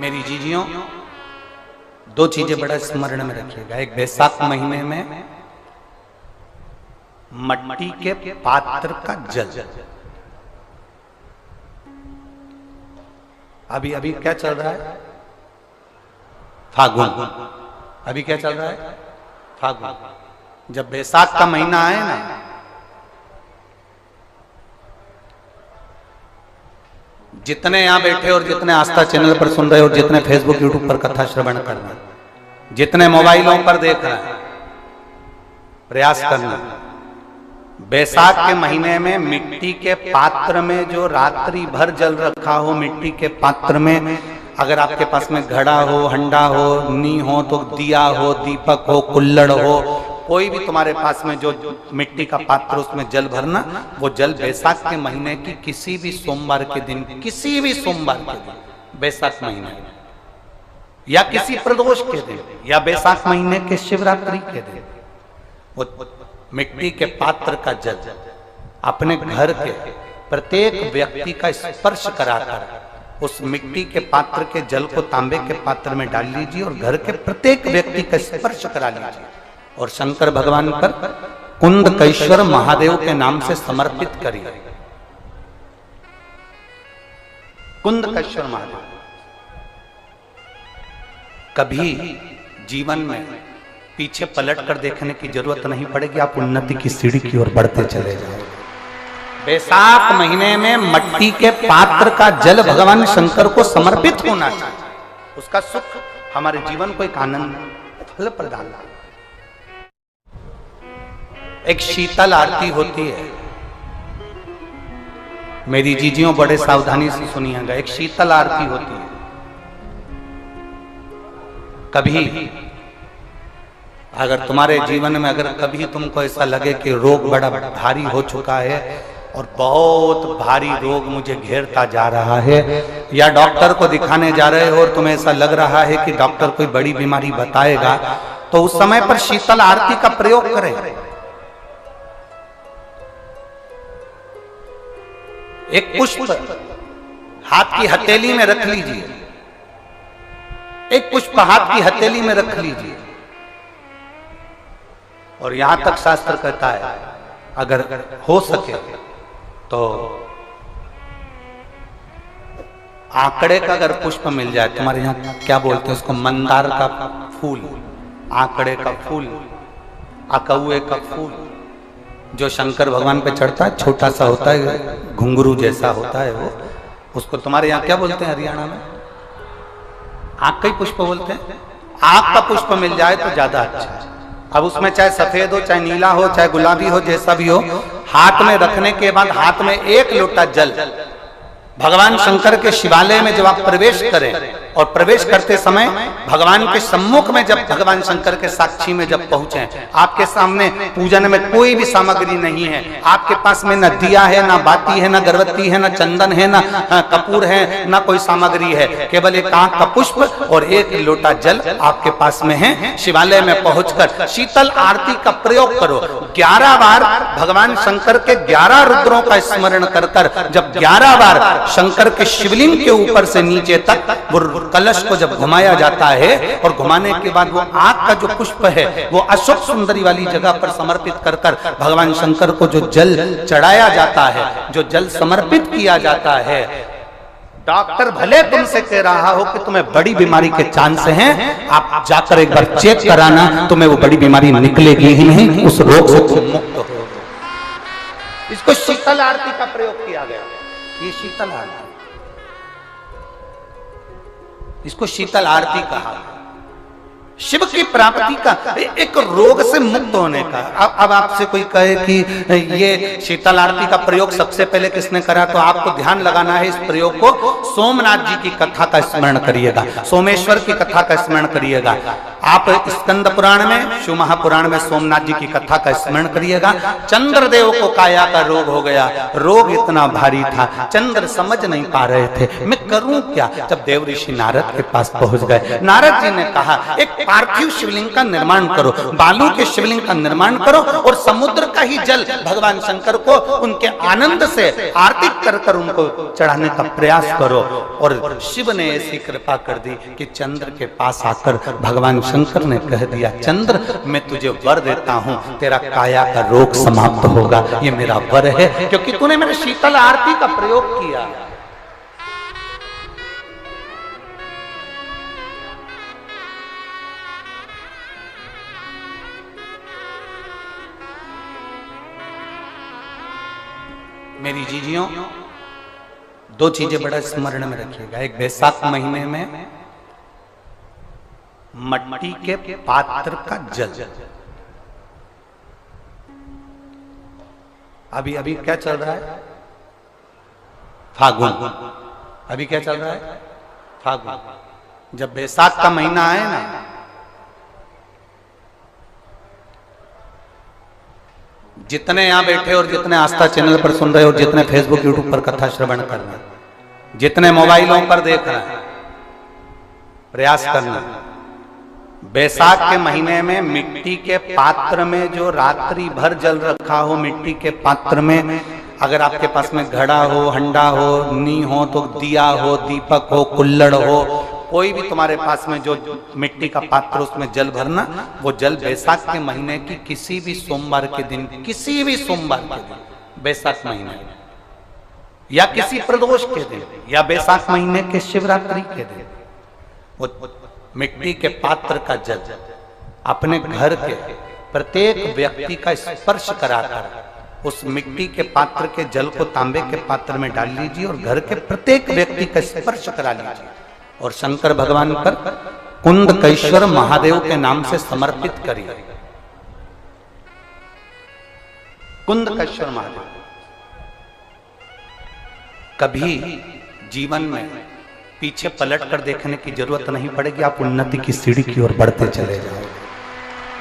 मेरी जीजियों, दो चीजें बड़ा स्मरण में रखिएगा। एक, बैसाख महीने में मट्टी के पात्र का जल। अभी अभी क्या चल रहा है? फागुन। अभी क्या चल रहा है? फागुन। जब बैसाख का महीना आए ना, जितने यहां बैठे और जितने आस्था चैनल पर सुन रहे हो, जितने फेसबुक यूट्यूब पर कथा श्रवण कर रहे हैं, जितने मोबाइलों पर देख रहे हैं, प्रयास करना, बैसाख के महीने में मिट्टी के पात्र में जो रात्रि भर जल रखा हो, मिट्टी के पात्र में, अगर आपके पास में घड़ा हो, हंडा हो, नी हो, तो दिया हो, दीपक हो, कुल्लड़ हो, कोई भी तुम्हारे पास में जो मिट्टी का पात्र, उसमें जल भरना। वो जल बैसाख के महीने की किसी भी सोमवार के दिन, किसी भी सोमवार के दिन, बैसाख महीने या किसी प्रदोष के दिन, या बैसाख महीने के शिवरात्रि के दिन, वो मिट्टी के पात्र का जल अपने घर के प्रत्येक व्यक्ति का स्पर्श कराकर उस मिट्टी के पात्र के जल को तांबे के पात्र में डाल लीजिए और घर के प्रत्येक व्यक्ति का स्पर्श करा लीजिए और शंकर भगवान पर कुंदकेश्वर महादेव के नाम से समर्पित करिए। कुंदकेश्वर महादेव। कभी जीवन में पीछे पलट कर देखने की जरूरत नहीं पड़ेगी, आप उन्नति की सीढ़ी की ओर बढ़ते चले जाओगे। बैसाख महीने में मट्टी के पात्र का जल भगवान शंकर को समर्पित होना चाहिए। उसका सुख हमारे जीवन को एक आनंद फल प्रदान। एक शीतल आरती होती है, मेरी जीजियों बड़े सावधानी से सुनिएगा। एक शीतल आरती होती है। कभी अगर तुम्हारे जीवन में अगर कभी तुमको ऐसा लगे कि रोग बड़ा भारी हो चुका है और बहुत भारी रोग मुझे घेरता जा रहा है, या डॉक्टर को दिखाने जा रहे हो और तुम्हें ऐसा लग रहा है कि डॉक्टर कोई बड़ी बीमारी बताएगा, तो उस समय पर शीतल आरती का प्रयोग करें। एक पुष्प हाथ की हथेली में रख लीजिए, एक पुष्प हाथ की हथेली में रख लीजिए, और यहां तक शास्त्र कहता है अगर हो सके तो आंकड़े का अगर पुष्प मिल जाए, तुम्हारे यहां क्या बोलते हैं उसको, मंदार का फूल, आंकड़े का फूल, अकौए का फूल, जो शंकर भगवान पे चढ़ता है, छोटा सा होता है, घुंघरू जैसा होता है वो, उसको तुम्हारे यहाँ क्या बोलते हैं हरियाणा में? आंख का ही पुष्प बोलते हैं। आंख का पुष्प मिल जाए तो ज्यादा अच्छा है। अब उसमें चाहे सफेद हो, चाहे नीला हो, चाहे गुलाबी हो, जैसा भी हो, हाथ में रखने के बाद हाथ में एक लोटा जल भगवान शंकर के शिवालय में जब आप प्रवेश करें, और प्रवेश करते समय भगवान के सम्मुख में, जब भगवान शंकर के साक्षी में जब पहुंचे, आपके सामने पूजन में कोई भी सामग्री नहीं है, आपके पास में न दिया है, ना बाती है, ना अगरबत्ती है, ना चंदन है, ना कपूर है, ना कोई सामग्री है, केवल एक आंख का पुष्प और एक लोटा जल आपके पास में है। शिवालय में पहुंचकर शीतल आरती का प्रयोग करो। 11 बार भगवान शंकर के 11 रुद्रों का स्मरण कर कर जब 11 बार शंकर के शिवलिंग के ऊपर से नीचे तक वो कलश को जब घुमाया जाता है, और घुमाने के बाद वो आग का जो पुष्प है वो अशोक सुंदरी वाली जगह पर समर्पित कर कर भगवान शंकर को जो जल चढ़ाया जाता है, जो जल समर्पित किया जाता है, डॉक्टर भले तुमसे कह रहा हो कि तुम्हें बड़ी बीमारी के चांस हैं, आप जाकर एक बार चेक कराना, तुम्हें वो बड़ी बीमारी निकलेगी ही नहीं, उस रोग से तुम मुक्त हो। इसको शीतल आरती का प्रयोग किया गया। ये शीतल आरती, इसको शीतल आरती कहा। शिव की प्राप्ति का, एक रोग से मुक्त होने का। अब आपसे कोई कहे कि ये शीतल आरती का प्रयोग सबसे पहले किसने करा, तो आपको ध्यान लगाना है इस प्रयोग को। सोमनाथ जी की कथा का स्मरण करिएगा, सोमेश्वर की कथा का स्मरण करिएगा। आप स्कंद पुराण में, शिव महापुराण में सोमनाथ जी की कथा का स्मरण करिएगा। चंद्रदेव को काया का रोग हो गया, रोग इतना भारी था, चंद्र समझ नहीं पा रहे थे मैं करूं क्या। जब देव ऋषि नारद के पास पहुंच गए, नारद जी ने कहा एक पार्थिव शिवलिंग का निर्माण करो, बालू के शिवलिंग का निर्माण करो और समुद्र का ही जल भगवान शंकर को उनके आनंद से आरती कर कर उनको चढ़ाने का प्रयास करो। और शिव ने ऐसी कृपा कर दी कि चंद्र के पास आकर भगवान शंकर ने कह दिया, चंद्र मैं तुझे वर देता हूं, तेरा काया का रोग समाप्त होगा, ये मेरा वर है क्योंकि तूने मेरे शीतल आरती का प्रयोग किया। मेरी जीजियों, दो चीजें बड़ा स्मरण में रखिएगा। एक बैसाख महीने में मट्टी के पात्र का जल, अभी अभी क्या चल रहा है, फागुन। अभी क्या चल रहा है, फागुन। जब बैसाख का महीना आए ना, जितने यहां बैठे और जितने आस्था चैनल पर सुन रहे हो, जितने फेसबुक यूट्यूब पर कथा श्रवण कर रहे हैं, जितने मोबाइलों पर देख रहे हैं, प्रयास करना, बैसाख के महीने में मिट्टी के पात्र में जो रात्रि भर जल रखा हो, मिट्टी के पात्र में, अगर आपके पास में घड़ा हो, हंडा हो, नी हो तो दिया हो, दीपक हो, कुल्लड़ हो, कोई भी तुम्हारे पास में जो मिट्टी का पात्र उसमें जल भरना, वो जल बैसाख के महीने की किसी भी सोमवार के दिन, किसी भी सोमवार के दिन, बैसाख महीने या किसी प्रदोष के दिन या बैसाख महीने के शिवरात्रि के दिन, वो मिट्टी के पात्र का जल अपने घर के प्रत्येक व्यक्ति का स्पर्श कराकर उस मिट्टी के पात्र के जल को तांबे के पात्र में डाल लीजिए और घर के प्रत्येक व्यक्ति का स्पर्श करा लीजिए और शंकर भगवान पर कुंदकेश्वर महादेव के नाम से समर्पित करिए। कुंदकेश्वर महादेव, कभी जीवन में पीछे पलट कर देखने की जरूरत नहीं पड़ेगी, आप उन्नति की सीढ़ी की ओर बढ़ते चले जाओगे।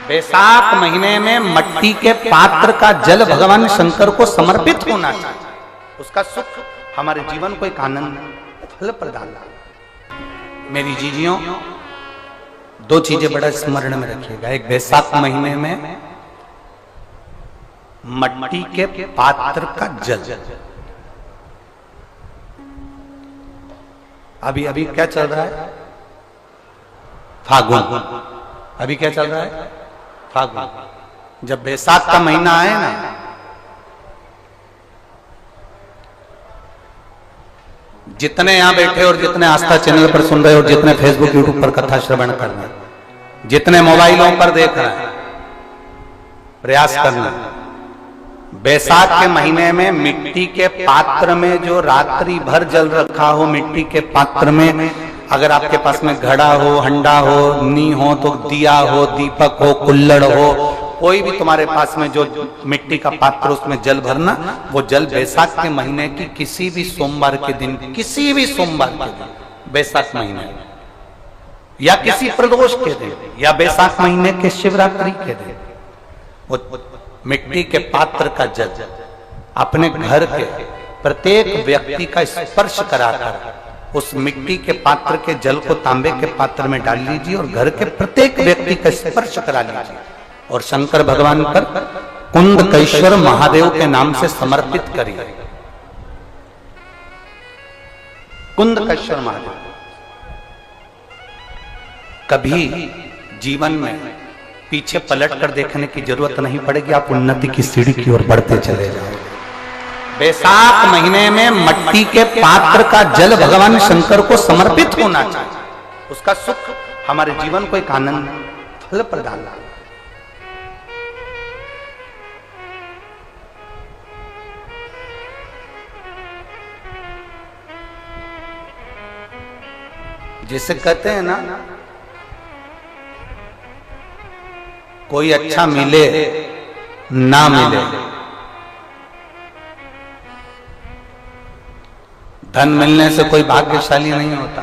बैसाख महीने में मट्टी के पात्र का जल भगवान शंकर को समर्पित होना चाहिए, उसका सुख हमारे जीवन को एक आनंद फल प्रदान। मेरी जीजियों, दो चीजें बड़ा स्मरण में रखिएगा। एक, बैसाख महीने में मट्टी के पात्र का जल, अभी अभी क्या चल रहा है, फागुन। अभी क्या चल रहा है, फागुन। जब बैसाख का महीना आए ना, जितने यहां बैठे और जितने आस्था चैनल पर सुन रहे हो, जितने फेसबुक यूट्यूब पर कथा श्रवण कर रहे हैं, जितने मोबाइलों पर देख रहे हैं, प्रयास करना, बैसाख के महीने में मिट्टी के पात्र में जो रात्रि भर जल रखा हो, मिट्टी के पात्र में, अगर आपके पास में घड़ा हो, हंडा हो, नी हो तो दिया हो, दीपक हो, कुल्लड़ हो, कोई भी तुम्हारे पास में जो मिट्टी का पात्र उसमें जल भरना, वो जल बैसाख के महीने की किसी भी सोमवार के दिन, किसी भी सोमवार के दिन, बैसाख महीने या किसी प्रदोष के दिन या बैसाख महीने के शिवरात्रि के दिन, वो मिट्टी के पात्र का जल अपने घर के प्रत्येक व्यक्ति का स्पर्श कराकर उस मिट्टी के पात्र के जल को तांबे के पात्र में डाल लीजिए और घर के प्रत्येक व्यक्ति का स्पर्श करा लीजिए और शंकर भगवान पर कुंदकेश्वर महादेव के नाम से समर्पित करिए। कुंदकेश्वर महादेव, कभी जीवन में पीछे पलट कर देखने की जरूरत नहीं पड़ेगी, आप उन्नति की सीढ़ी की ओर बढ़ते चले जाओगे। बैसाख महीने में मट्टी के पात्र का जल भगवान शंकर को समर्पित होना चाहिए, उसका सुख हमारे जीवन को एक आनंद फल प्रदान। जिसे कहते हैं ना, कोई अच्छा मिले ना मिले, धन मिलने से कोई भाग्यशाली नहीं होता।